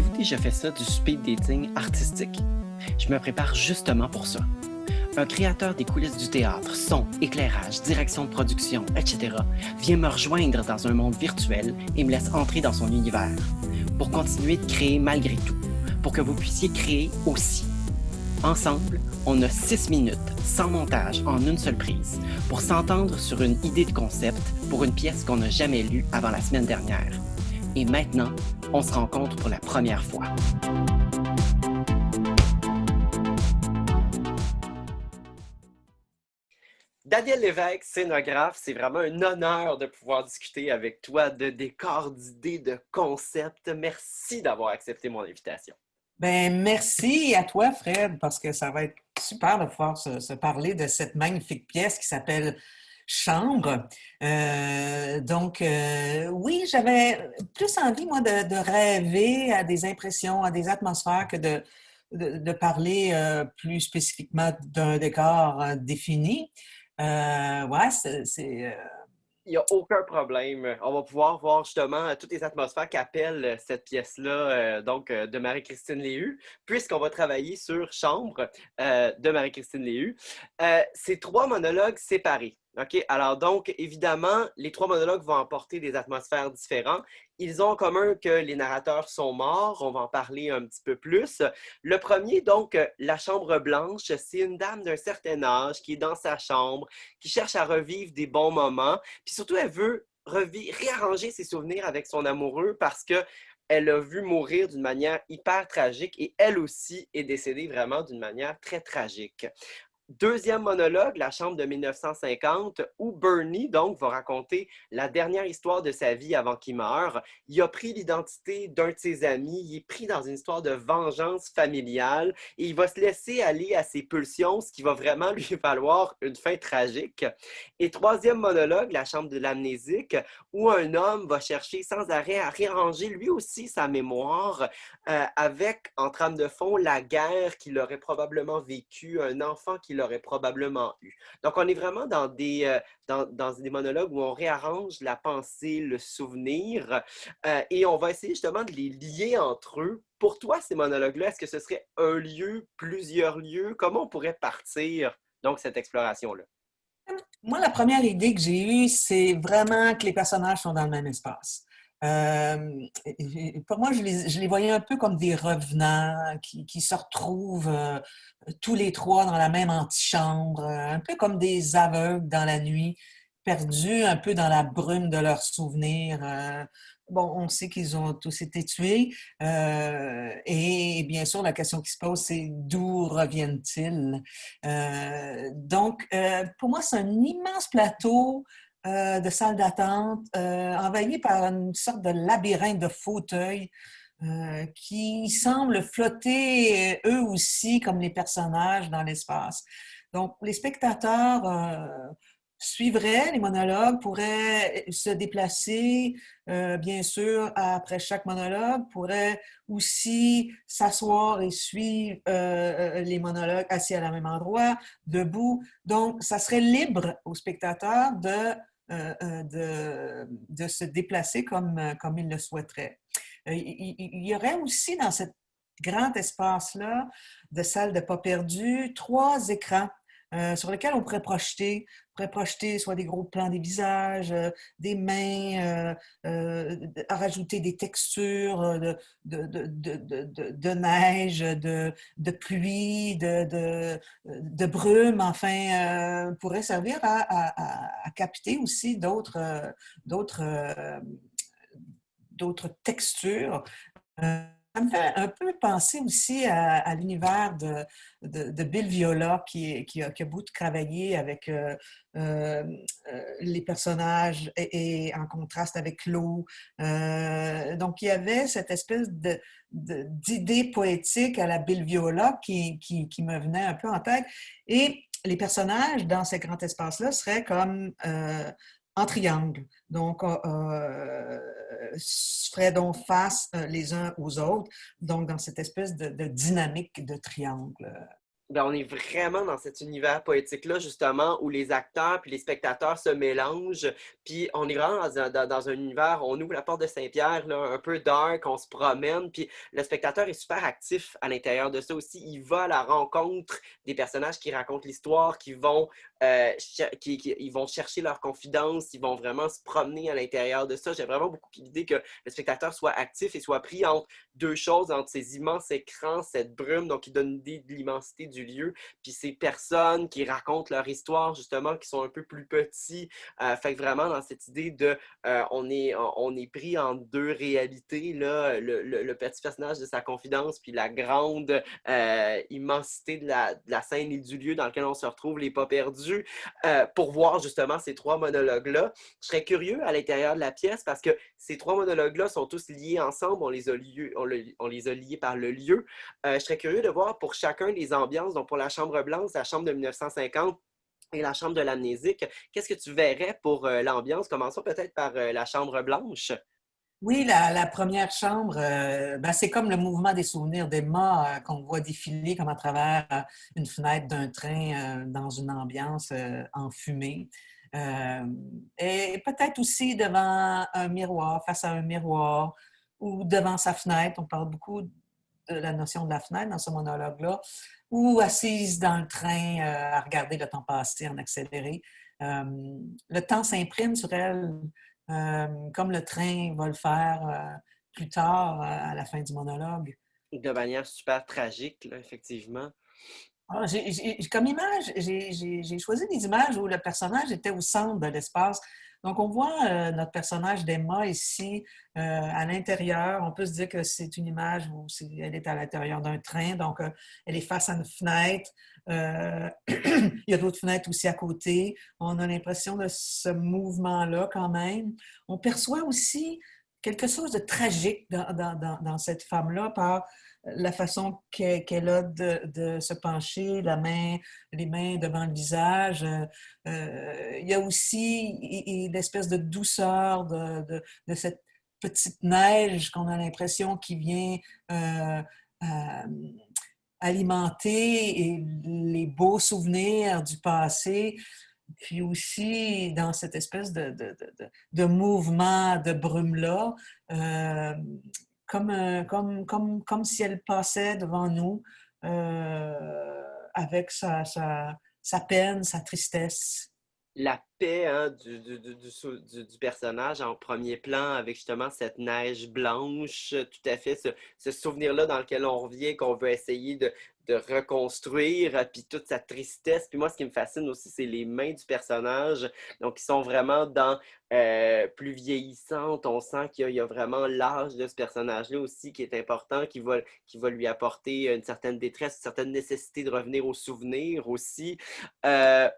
Avez-vous déjà fait ça, du speed dating artistique? Je me prépare justement pour ça. Un créateur des coulisses du théâtre, son, éclairage, direction de production, etc., vient me rejoindre dans un monde virtuel et me laisse entrer dans son univers pour continuer de créer malgré tout, pour que vous puissiez créer aussi. Ensemble, on a 6 minutes, sans montage, en une seule prise, pour s'entendre sur une idée de concept pour une pièce qu'on n'a jamais lue avant la semaine dernière. Et maintenant, on se rencontre pour la première fois. Daniel Lévesque, scénographe, c'est vraiment un honneur de pouvoir discuter avec toi de décors, d'idées, de concepts. Merci d'avoir accepté mon invitation. Ben, merci à toi, Fred, parce que ça va être super de pouvoir se parler de cette magnifique pièce qui s'appelle Chambre. Oui, j'avais plus envie, moi, de rêver à des impressions, à des atmosphères que de parler plus spécifiquement d'un décor défini. Ouais, Il n'y a aucun problème. On va pouvoir voir justement toutes les atmosphères qu'appelle cette pièce-là, de Marie-Christine Léhu, puisqu'on va travailler sur Chambre de Marie-Christine Léhu. C'est 3 monologues séparés. OK? Alors donc, évidemment, les 3 monologues vont apporter des atmosphères différentes. Ils ont en commun que les narrateurs sont morts. On va en parler un petit peu plus. Le premier, donc, La Chambre Blanche, c'est une dame d'un certain âge qui est dans sa chambre, qui cherche à revivre des bons moments. Puis surtout, elle veut réarranger ses souvenirs avec son amoureux parce que elle l'a vu mourir d'une manière hyper tragique et elle aussi est décédée vraiment d'une manière très tragique. Deuxième monologue, La Chambre de 1950, où Bernie, donc, va raconter la dernière histoire de sa vie avant qu'il meure. Il a pris l'identité d'un de ses amis, il est pris dans une histoire de vengeance familiale et il va se laisser aller à ses pulsions, ce qui va vraiment lui valoir une fin tragique. Et troisième monologue, La Chambre de l'amnésique, où un homme va chercher sans arrêt à réarranger lui aussi sa mémoire avec, en trame de fond, la guerre qu'il aurait probablement vécue, un enfant qu'il aurait probablement eu. Donc, on est vraiment dans des monologues où on réarrange la pensée, le souvenir, et on va essayer justement de les lier entre eux. Pour toi, ces monologues-là, est-ce que ce serait un lieu, plusieurs lieux? Comment on pourrait partir, donc, cette exploration-là? Moi, la première idée que j'ai eue, c'est vraiment que les personnages sont dans le même espace. Pour moi, je les voyais un peu comme des revenants qui se retrouvent tous les trois dans la même antichambre, un peu comme des aveugles dans la nuit, perdus un peu dans la brume de leurs souvenirs. Bon, on sait qu'ils ont tous été tués. Et bien sûr, la question qui se pose, c'est d'où reviennent-ils? Pour moi, c'est un immense plateau de salle d'attente envahi par une sorte de labyrinthe de fauteuils qui semblent flotter eux aussi comme les personnages dans l'espace. Donc, les spectateurs suivraient les monologues, pourraient se déplacer, bien sûr, après chaque monologue, pourraient aussi s'asseoir et suivre les monologues assis à la même endroit, debout. Donc, ça serait libre aux spectateurs de se déplacer comme ils le souhaiteraient. Il y aurait aussi dans ce grand espace-là de salle de pas perdu 3 écrans sur lesquels on pourrait projeter soit des gros plans des visages, des mains, rajouter des textures de neige, de pluie, de brume, enfin, pourrait servir à capter aussi d'autres textures. Ça me fait un peu penser aussi à l'univers de Bill Viola qui a beaucoup travaillé avec les personnages et en contraste avec l'eau. Donc, il y avait cette espèce d'idée poétique à la Bill Viola qui me venait un peu en tête. Et les personnages dans ces grands espaces-là seraient comme en triangle. Donc, feraient donc face les uns aux autres, donc dans cette espèce de dynamique de triangle. Ben, on est vraiment dans cet univers poétique-là, justement, où les acteurs puis les spectateurs se mélangent. Puis on est vraiment dans un univers, on ouvre la porte de Saint-Pierre, là, un peu dark, on se promène, puis le spectateur est super actif à l'intérieur de ça aussi. Il va à la rencontre des personnages qui racontent l'histoire, ils vont chercher leurs confidences, ils vont vraiment se promener à l'intérieur de ça. J'ai vraiment beaucoup l'idée que le spectateur soit actif et soit pris entre deux choses, entre ces immenses écrans, cette brume, donc qui donne une idée de l'immensité du lieu, puis ces personnes qui racontent leur histoire, justement, qui sont un peu plus petits. Fait que vraiment, dans cette idée de on est pris en deux réalités, là, le petit personnage de sa confidence, puis la grande immensité de la scène et du lieu dans lequel on se retrouve, les pas perdus, pour voir justement ces trois monologues-là. Je serais curieux à l'intérieur de la pièce parce que ces trois monologues-là sont tous liés ensemble, on les a liés par le lieu. Je serais curieux de voir pour chacun des ambiances, donc pour la chambre blanche, la chambre de 1950 et la chambre de l'amnésique, qu'est-ce que tu verrais pour l'ambiance? Commençons peut-être par la chambre blanche. Oui, la première chambre, ben, c'est comme le mouvement des souvenirs d'Emma qu'on voit défiler comme à travers une fenêtre d'un train dans une ambiance enfumée. Euh, et peut-être aussi devant un miroir, face à un miroir, ou devant sa fenêtre. On parle beaucoup de la notion de la fenêtre dans ce monologue-là, ou assise dans le train à regarder le temps passer en accéléré. Euh, le temps s'imprime sur elle comme le train va le faire plus tard à la fin du monologue. De manière super tragique, là, effectivement. Ah, comme image, j'ai choisi des images où le personnage était au centre de l'espace. Donc, on voit notre personnage d'Emma ici à l'intérieur. On peut se dire que c'est une image où elle est à l'intérieur d'un train. Donc, elle est face à une fenêtre. Il y a d'autres fenêtres aussi à côté. On a l'impression de ce mouvement-là quand même. On perçoit aussi quelque chose de tragique dans cette femme-là par la façon qu'elle a de se pencher, les mains devant le visage. Il y a aussi l'espèce de douceur de cette petite neige qu'on a l'impression qui vient euh, alimenter les beaux souvenirs du passé. Puis aussi, dans cette espèce de mouvement de brume-là, euh, comme si elle passait devant nous avec sa peine, sa tristesse. La paix, hein, du personnage en premier plan avec justement cette neige blanche, tout à fait, ce souvenir-là dans lequel on revient, qu'on veut essayer de reconstruire, puis toute sa tristesse. Puis moi, ce qui me fascine aussi, c'est les mains du personnage. Donc, ils sont vraiment dans plus vieillissantes. On sent il y a vraiment l'âge de ce personnage-là aussi qui est important, qui va lui apporter une certaine détresse, une certaine nécessité de revenir au souvenir aussi. Euh,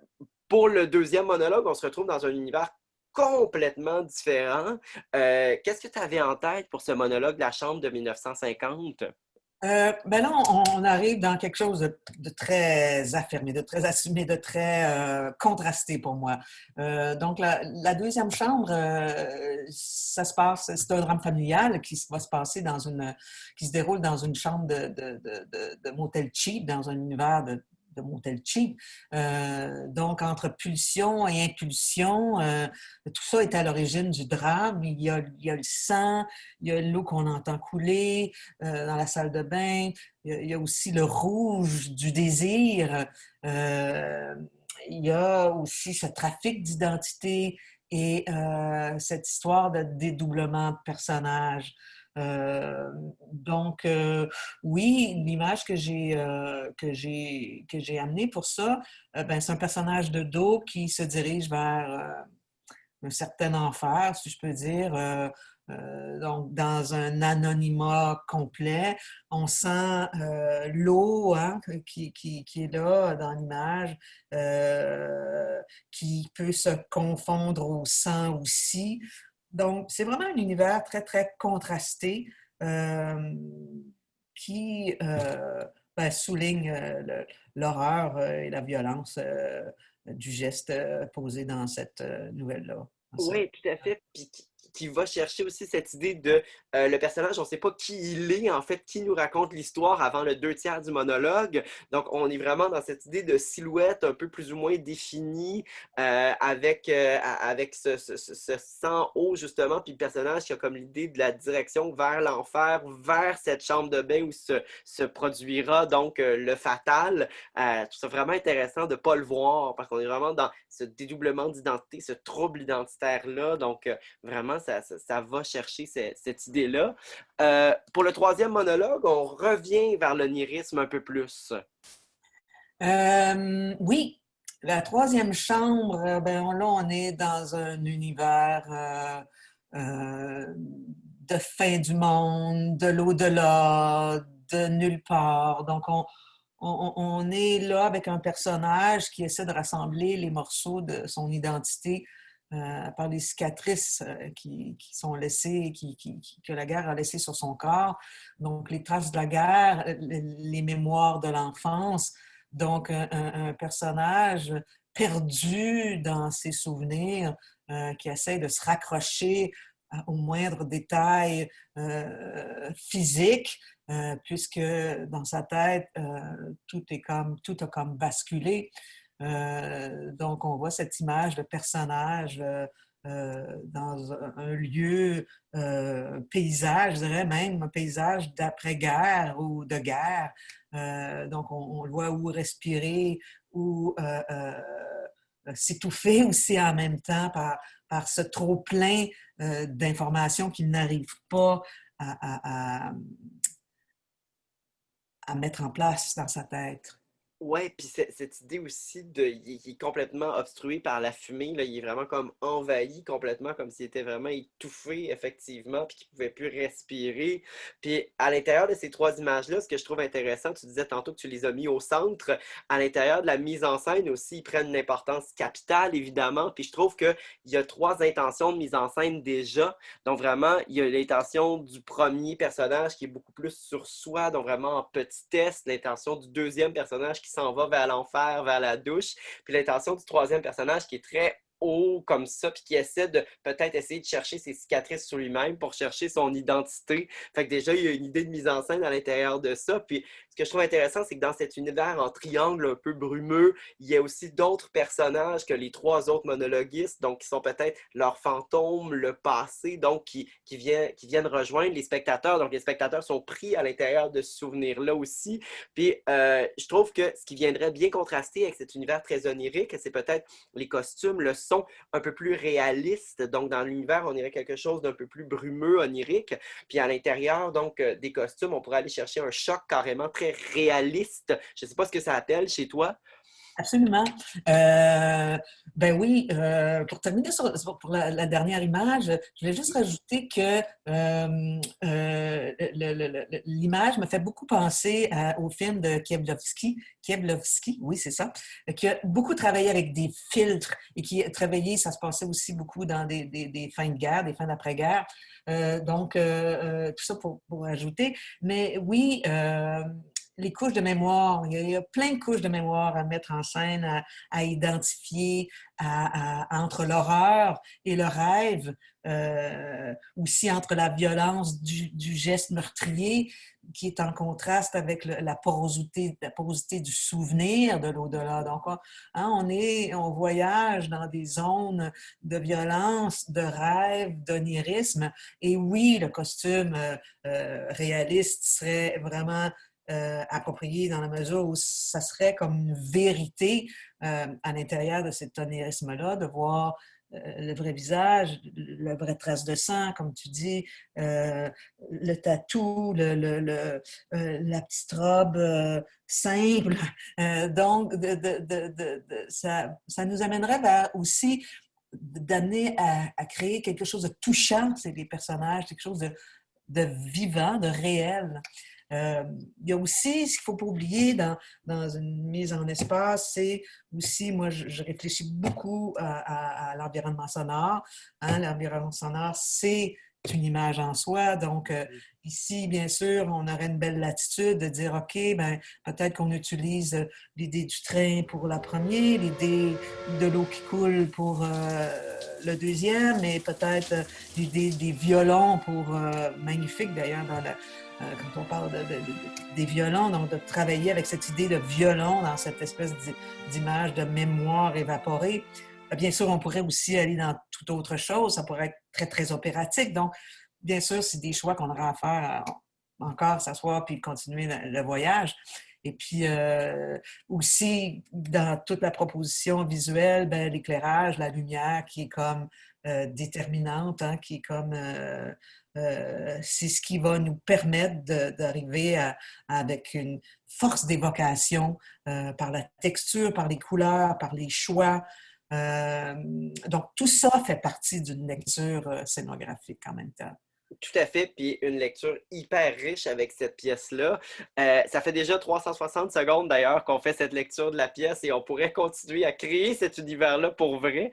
pour le deuxième monologue, on se retrouve dans un univers complètement différent. Qu'est-ce que tu avais en tête pour ce monologue de la chambre de 1950? Ben là, on arrive dans quelque chose de très affirmé, de très assumé, de très contrasté pour moi. Donc, la deuxième chambre, ça se passe, c'est un drame familial va se passer qui se déroule dans une chambre de motel cheap, dans un univers de motel cheap. Donc, entre pulsion et impulsion, tout ça est à l'origine du drame. Il y a le sang, il y a l'eau qu'on entend couler, dans la salle de bain. Il y a aussi le rouge du désir. Euh, il y a aussi ce trafic d'identité et cette histoire de dédoublement de personnages. Euh, donc, oui, l'image que j'ai amenée pour ça, ben, c'est un personnage de dos qui se dirige vers un certain enfer, si je peux dire. Donc, dans un anonymat complet, on sent l'eau hein, qui est là dans l'image, qui peut se confondre au sang aussi. Donc, c'est vraiment un univers très, très contrasté euh, qui ben, souligne l'horreur et la violence du geste posé dans cette nouvelle-là. Oui, tout à fait. Puis qui va chercher aussi cette idée de le personnage, on ne sait pas qui il est, en fait, qui nous raconte l'histoire avant le 2 tiers du monologue. Donc, on est vraiment dans cette idée de silhouette un peu plus ou moins définie, avec ce sang haut, justement, puis le personnage qui a comme l'idée de la direction vers l'enfer, vers cette chambre de bain où se produira donc le fatal. Je trouve ça vraiment intéressant de ne pas le voir parce qu'on est vraiment dans ce dédoublement d'identité, ce trouble identitaire-là. Donc, vraiment, ça va chercher cette idée-là. Pour le troisième monologue, on revient vers l'onirisme un peu plus. Oui, la troisième chambre, ben, là, on est dans un univers de fin du monde, de l'au-delà, de nulle part. Donc, on est là avec un personnage qui essaie de rassembler les morceaux de son identité par les cicatrices qui sont laissées, que la guerre a laissées sur son corps. Donc, les traces de la guerre, les mémoires de l'enfance. Donc, un personnage perdu dans ses souvenirs qui essaie de se raccrocher aux moindres détails physiques, puisque dans sa tête, tout a comme basculé. Donc, on voit cette image de personnage dans un lieu, paysage, je dirais même un paysage d'après-guerre ou de guerre. Donc, on le voit où respirer, où s'étouffer aussi en même temps par ce trop-plein d'informations qu'il n'arrive pas à, à, à mettre en place dans sa tête. Ouais, puis cette idée aussi il est complètement obstrué par la fumée, là, il est vraiment comme envahi complètement, comme s'il était vraiment étouffé, effectivement, puis qu'il pouvait plus respirer. Puis à l'intérieur de ces trois images-là, ce que je trouve intéressant, tu disais tantôt que tu les as mis au centre, à l'intérieur de la mise en scène aussi, ils prennent une importance capitale, évidemment, puis je trouve qu'il y a trois intentions de mise en scène déjà. Donc vraiment, il y a l'intention du premier personnage qui est beaucoup plus sur soi, donc vraiment en petitesse, l'intention du deuxième personnage qui s'en va vers l'enfer, vers la douche, puis l'intention du troisième personnage qui est très haut comme ça, puis qui essaie de peut-être essayer de chercher ses cicatrices sur lui-même pour chercher son identité. Fait que déjà, il y a une idée de mise en scène à l'intérieur de ça. Puis ce que je trouve intéressant, c'est que dans cet univers en triangle un peu brumeux, il y a aussi d'autres personnages que les trois autres monologuistes, donc qui sont peut-être leurs fantômes, le passé, donc qui viennent rejoindre les spectateurs. Donc les spectateurs sont pris à l'intérieur de ce souvenir-là aussi. Puis je trouve que ce qui viendrait bien contraster avec cet univers très onirique, c'est peut-être les costumes, le son un peu plus réaliste. Donc, dans l'univers, on irait quelque chose d'un peu plus brumeux, onirique. Puis à l'intérieur, donc, des costumes, on pourrait aller chercher un choc carrément très réaliste. Je ne sais pas ce que ça appelle chez toi. Absolument. Ben oui, pour terminer pour la dernière image, je voulais juste rajouter que l'image me fait beaucoup penser au film de Kieslowski. Kieslowski, oui, c'est ça, qui a beaucoup travaillé avec des filtres et qui a travaillé, ça se passait aussi beaucoup dans des fins de guerre, des fins d'après-guerre. Donc, tout ça pour ajouter. Mais oui, les couches de mémoire. Il y a plein de couches de mémoire à mettre en scène, à identifier entre l'horreur et le rêve, aussi entre la violence du geste meurtrier qui est en contraste avec la porosité du souvenir de l'au-delà. Donc, on voyage dans des zones de violence, de rêve, d'onirisme. Et oui, le costume réaliste serait vraiment approprié dans la mesure où ça serait comme une vérité à l'intérieur de cet onirisme-là, de voir le vrai visage, la vraie trace de sang, comme tu dis, le tatou, la petite robe simple. Donc, ça nous amènerait vers aussi d'amener à créer quelque chose de touchant, c'est les personnages, quelque chose de vivant, de réel. Il y a aussi, ce qu'il ne faut pas oublier dans une mise en espace, c'est aussi, moi, je réfléchis beaucoup à l'environnement sonore. Hein, l'environnement sonore, c'est une image en soi. Donc, ici, bien sûr, on aurait une belle latitude de dire, OK, ben, peut-être qu'on utilise l'idée du train pour la première, l'idée de l'eau qui coule pour le deuxième, et peut-être l'idée des violons pour, magnifique d'ailleurs, quand on parle des violons, donc de travailler avec cette idée de violon dans cette espèce d'image de mémoire évaporée. Bien sûr, on pourrait aussi aller dans toute autre chose. Ça pourrait être très, très opératique. Donc, bien sûr, c'est des choix qu'on aura à faire encore, s'asseoir puis continuer le voyage. Et puis, aussi, dans toute la proposition visuelle, ben, l'éclairage, la lumière qui est comme déterminante, hein, qui est comme... c'est ce qui va nous permettre d'arriver avec une force d'évocation par la texture, par les couleurs, par les choix. Donc, tout ça fait partie d'une lecture scénographique en même temps. Tout à fait, puis une lecture hyper riche avec cette pièce-là. Ça fait déjà 360 secondes d'ailleurs qu'on fait cette lecture de la pièce et on pourrait continuer à créer cet univers-là pour vrai.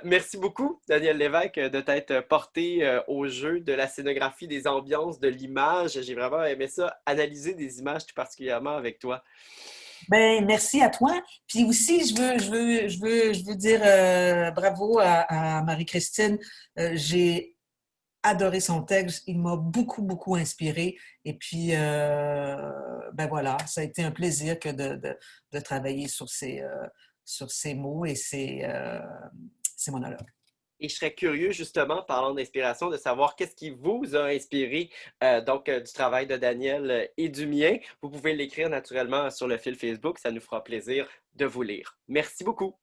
Merci beaucoup, Daniel Lévesque, de t'être porté au jeu de la scénographie, des ambiances, de l'image. J'ai vraiment aimé ça, analyser des images tout particulièrement avec toi. Ben, merci à toi. Puis aussi, je veux dire bravo à Marie-Christine. J'ai adoré son texte. Il m'a beaucoup, beaucoup inspiré. Et puis, ben voilà, ça a été un plaisir que de travailler sur ces mots et ces monologues. Et je serais curieux, justement, parlant d'inspiration, de savoir qu'est-ce qui vous a inspiré du travail de Daniel et du mien. Vous pouvez l'écrire naturellement sur le fil Facebook. Ça nous fera plaisir de vous lire. Merci beaucoup.